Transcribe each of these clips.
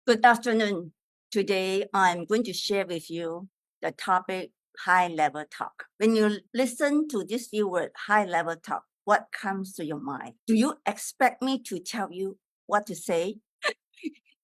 Good afternoon. Today, I'm going to share with you the topic high-level talk. When you listen to this few word high-level talk, what comes to your mind? Do you expect me to tell you what to say?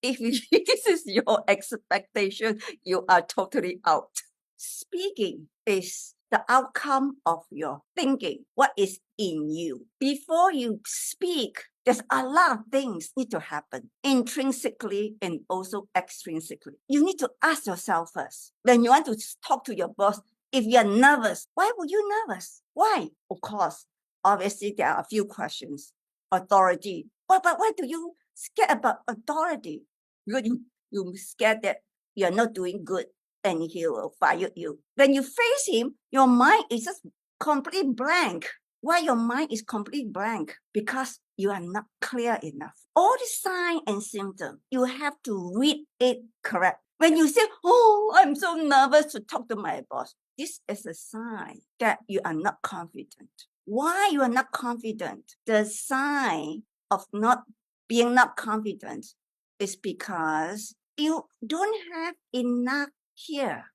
If this is your expectation, you are totally out. Speaking is the outcome of your thinking, what is in you. Before you speak, there's a lot of things need to happen intrinsically and also extrinsically. You need to ask yourself first. When you want to talk to your boss, if you're nervous, why were you nervous? Why? Of course, obviously there are a few questions. Authority. But why do you scared about authority? You scared that you're not doing good and he will fire you. When you face him, your mind is just completely blank. Why your mind is completely blank? Because you are not clear enough. All the sign and symptom, you have to read it correct. When you say, oh, I'm so nervous to talk to my boss, this is a sign that you are not confident. Why you are not confident? The sign of not being not confident is because you don't have enough here.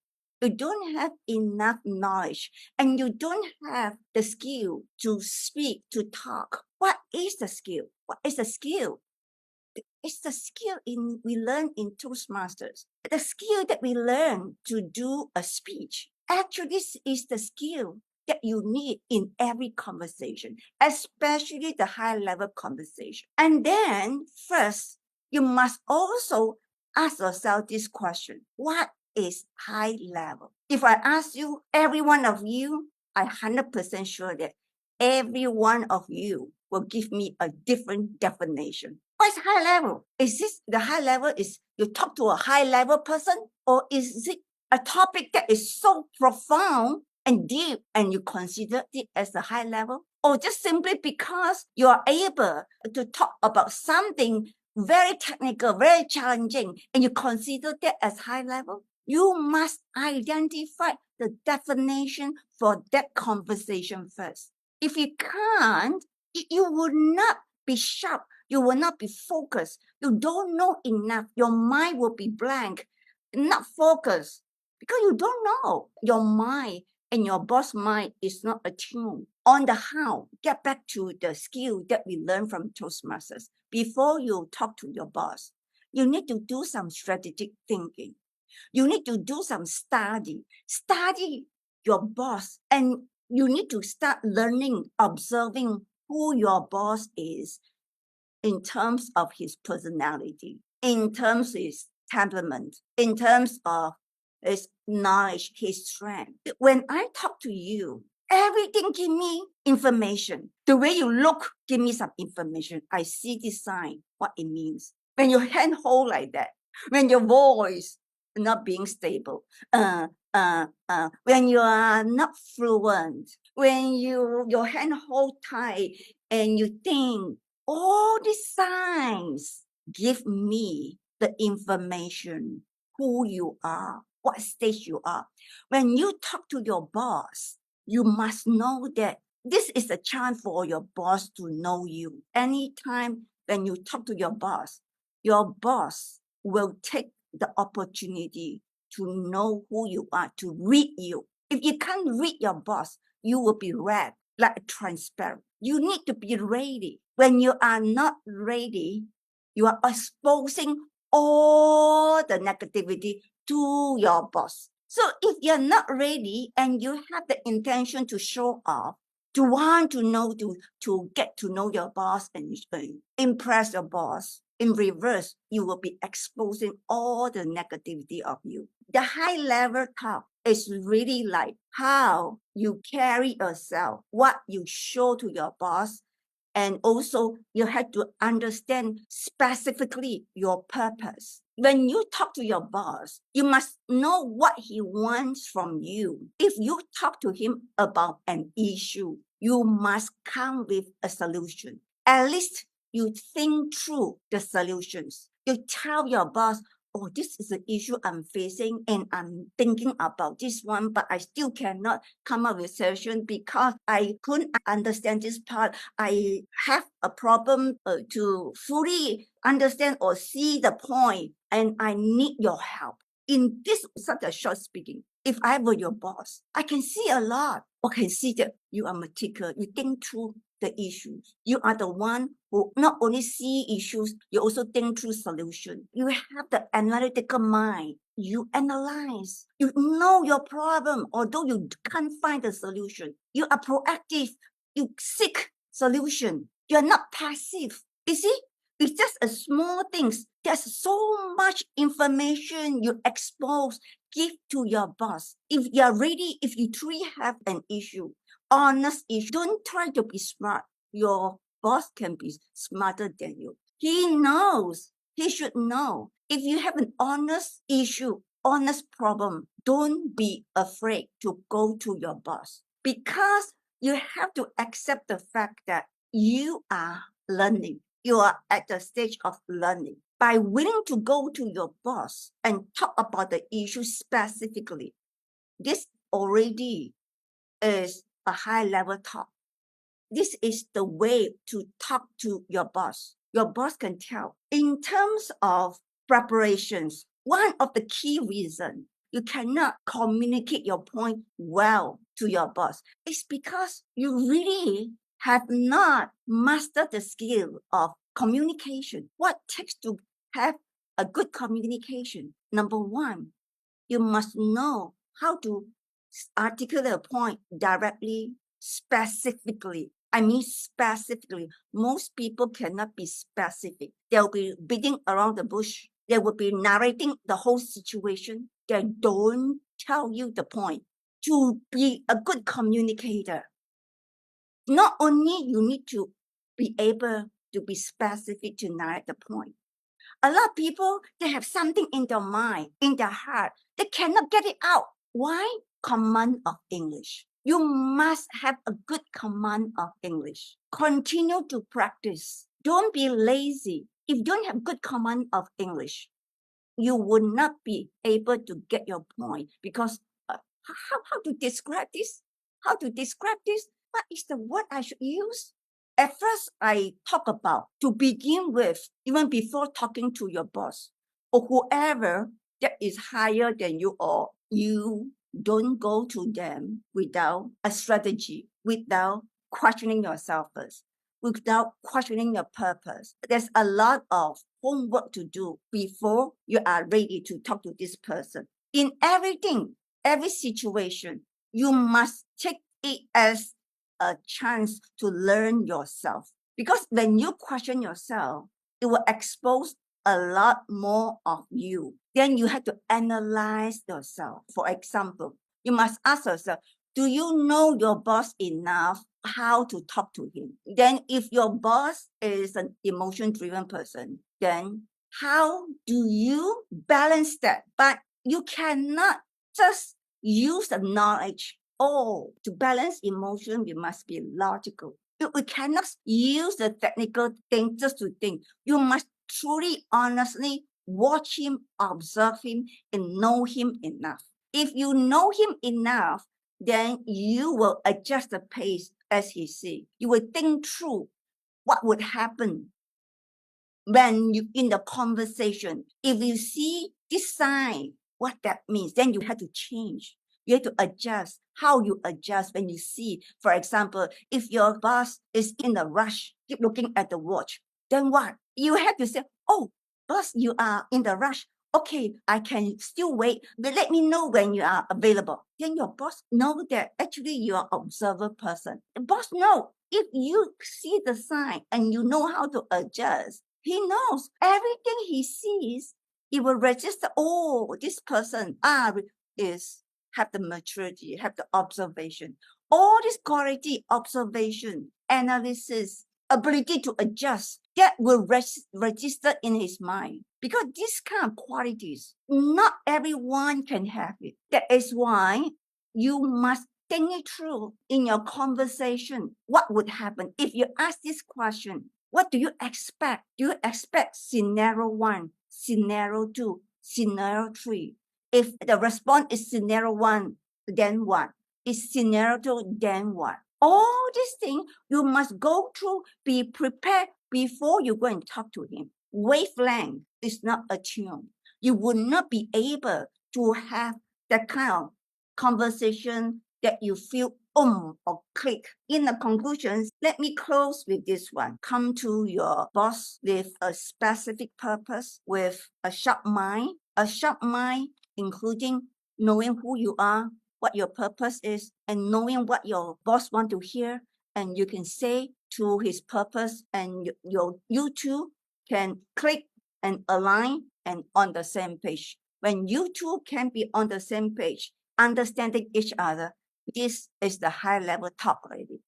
You don't have enough knowledge and you don't have the skill to speak, to talk. What is the skill? What is the skill? It's the skill we learn in Toastmasters. The skill that we learn to do a speech. Actually, this is the skill that you need in every conversation, especially the high-level conversation. And then first, you must also ask yourself this question. What is high level? If I ask you, every one of you, I'm 100% sure that every one of you will give me a different definition. What is high level? Is this the high level is you talk to a high level person, or is it a topic that is so profound and deep and you consider it as a high level? Or just simply because you are able to talk about something very technical, very challenging, and you consider that as high level? You must identify the definition for that conversation first. If you can't, you will not be sharp. You will not be focused. You don't know enough. Your mind will be blank, not focused, because you don't know. Your mind and your boss mind is not attuned. On the how, get back to the skill that we learned from Toastmasters. Before you talk to your boss, you need to do some strategic thinking. You need to do some study your boss, and you need to start learning, observing who your boss is in terms of his personality, in terms of his temperament, in terms of his knowledge, his strength. When I talk to you, everything give me information. The way you look, give me some information. I see this sign, what it means. When your hand hold like that, when your voice not being stable, when you are not fluent, when your hand hold tight and you think, all these signs give me the information, who you are, what stage you are. When you talk to your boss, you must know that this is a chance for your boss to know you. Anytime when you talk to your boss will take the opportunity to know who you are, to read you. If you can't read your boss, you will be read like transparent. You need to be ready. When you are not ready, you are exposing all the negativity to your boss. So if you're not ready and you have the intention to show off, to want to know, to get to know your boss and impress your boss, in reverse, you will be exposing all the negativity of you. The high level talk is really like how you carry yourself, what you show to your boss, and also you have to understand specifically your purpose. When you talk to your boss, you must know what he wants from you. If you talk to him about an issue, you must come with a solution. At least you think through the solutions. You tell your boss, oh, this is the issue I'm facing and I'm thinking about this one, but I still cannot come up with a solution because I couldn't understand this part. I have a problem to fully understand or see the point, and I need your help. In this such a short speaking, if I were your boss, I can see a lot. I can see that you are meticulous. You think through the issues. You are the one who not only see issues, you also think through solution. You have the analytical mind. You analyze. You know your problem, although you can't find the solution. You are proactive. You seek solution. You are not passive. You see, it's just a small things. There's so much information you expose, give to your boss. If you're ready, if you truly have an issue, honest issue, don't try to be smart. Your boss can be smarter than you. He knows. He should know. If you have an honest issue, honest problem, don't be afraid to go to your boss, because you have to accept the fact that you are learning. You are at the stage of learning. By willing to go to your boss and talk about the issue specifically, this already is a high-level talk. This is the way to talk to your boss. Your boss can tell. In terms of preparations, one of the key reasons you cannot communicate your point well to your boss is because you really have not mastered the skill of communication. What takes to have a good communication? Number one, you must know how to articulate a point directly, specifically. I mean specifically. Most people cannot be specific. They'll be beating around the bush. They will be narrating the whole situation. They don't tell you the point. To be a good communicator, not only you need to be able to be specific to narrate the point. A lot of people, they have something in their mind, in their heart. They cannot get it out. Why? Command of English. You must have a good command of English. Continue to practice. Don't be lazy. If you don't have good command of English, you would not be able to get your point, because how to describe this? How to describe this? What is the word I should use? At first, I talk about, to begin with, even before talking to your boss or whoever that is higher than you, or you don't go to them without a strategy, without questioning yourself first, without questioning your purpose. There's a lot of homework to do before you are ready to talk to this person. In everything, every situation, you must take it as a chance to learn yourself. Because when you question yourself, it will expose a lot more of you. Then you have to analyze yourself. For example, you must ask yourself, do you know your boss enough how to talk to him? Then if your boss is an emotion-driven person, then how do you balance that? But you cannot just use the knowledge. Oh, to balance emotion, we must be logical. We cannot use the technical thing just to think. You must truly, honestly watch him, observe him, and know him enough. If you know him enough, then you will adjust the pace as he sees. You will think through what would happen when you in the conversation. If you see this sign, what that means, then you have to change. You have to adjust. How you adjust when you see, for example, if your boss is in a rush, keep looking at the watch, then what? You have to say, oh, boss, you are in the rush. Okay, I can still wait, but let me know when you are available. Then your boss know that actually you are an observer person. The boss know if you see the sign and you know how to adjust. He knows everything he sees. He will register. Oh, this person is have the maturity, have the observation. All this quality, observation, analysis, ability to adjust, that will register in his mind. Because these kind of qualities, not everyone can have it. That is why you must think it through in your conversation. What would happen if you ask this question? What do you expect? Do you expect scenario 1, scenario 2, scenario 3. If the response is scenario 1, then what? Is scenario 2, then what? All these things you must go through, be prepared before you go and talk to him. Wavelength is not attuned. You would not be able to have that kind of conversation that you feel or click. In the conclusions, let me close with this one. Come to your boss with a specific purpose, with a sharp mind. A sharp mind, including knowing who you are, what your purpose is, and knowing what your boss want to hear, and you can say to his purpose, and you two can click and align and on the same page. When you two can be on the same page, understanding each other, this is the high level talk already.